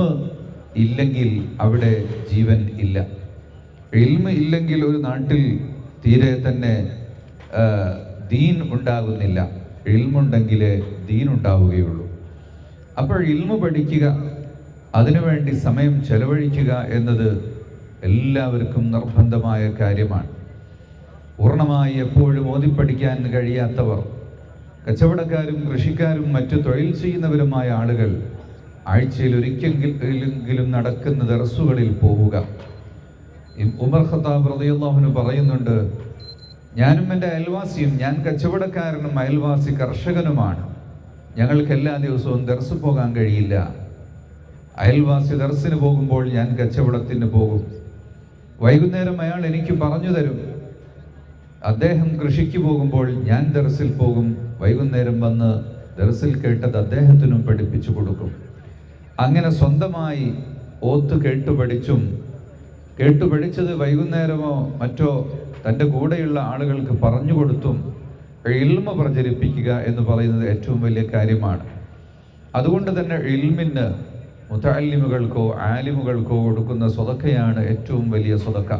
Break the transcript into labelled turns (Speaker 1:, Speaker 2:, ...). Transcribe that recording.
Speaker 1: ഇൽമ് ഇല്ലെങ്കിൽ അവിടെ ജീവൻ ഇല്ല. ഇൽമ് ഇല്ലെങ്കിൽ ഒരു നാട്ടിൽ തീരെ തന്നെ ദീൻ ഉണ്ടാകുന്നില്ല. ഇൽമുണ്ടെങ്കിലേ ദീൻ ഉണ്ടാവുകയുള്ളൂ. അപ്പോൾ ഇൽമു പഠിക്കുക, അതിനുവേണ്ടി സമയം ചെലവഴിക്കുക എന്നത് എല്ലാവർക്കും നിർബന്ധമായ കാര്യമാണ്. പൂർണ്ണമായി എപ്പോഴും ഓതിപ്പഠിക്കാൻ കഴിയാത്തവർ, കച്ചവടക്കാരും കൃഷിക്കാരും മറ്റു തൊഴിൽ ചെയ്യുന്നവരുമായ ആളുകൾ ആഴ്ചയിൽ ഒരിക്കലെങ്കിലും നടക്കുന്ന ദർസുകളിൽ പോവുക. ഉമർ ഖത്താബ് റളിയല്ലാഹു അൻഹു പറയുന്നുണ്ട്, ഞാനും എൻ്റെ അയൽവാസിയും, ഞാൻ കച്ചവടക്കാരനും അയൽവാസി കർഷകനുമാണ്, ഞങ്ങൾക്ക് എല്ലാ ദിവസവും ദർസ് പോകാൻ കഴിയില്ല. അയൽവാസി ദർസിന് പോകുമ്പോൾ ഞാൻ കച്ചവടത്തിന് പോകും. വൈകുന്നേരം അയാൾ എനിക്ക് പറഞ്ഞു തരും. അദ്ദേഹം കൃഷിക്ക് പോകുമ്പോൾ ഞാൻ ദർസിൽ പോകും. വൈകുന്നേരം വന്ന് ദർസിൽ കേട്ടത് അദ്ദേഹത്തിനും പഠിപ്പിച്ചു കൊടുക്കും. അങ്ങനെ സ്വന്തമായി ഓത്ത് കേട്ടുപഠിച്ചത് വൈകുന്നേരമോ മറ്റോ തൻ്റെ കൂടെയുള്ള ആളുകൾക്ക് പറഞ്ഞു കൊടുത്തും ഇൽമ പ്രചരിപ്പിക്കുക എന്ന് പറയുന്നത് ഏറ്റവും വലിയ കാര്യമാണ്. അതുകൊണ്ട് തന്നെ ഇൽമിന് മുതഅല്ലിമുകൾക്കോ ആലിമുകൾക്കോ കൊടുക്കുന്ന സ്വതക്കയാണ് ഏറ്റവും വലിയ സ്വതക്ക.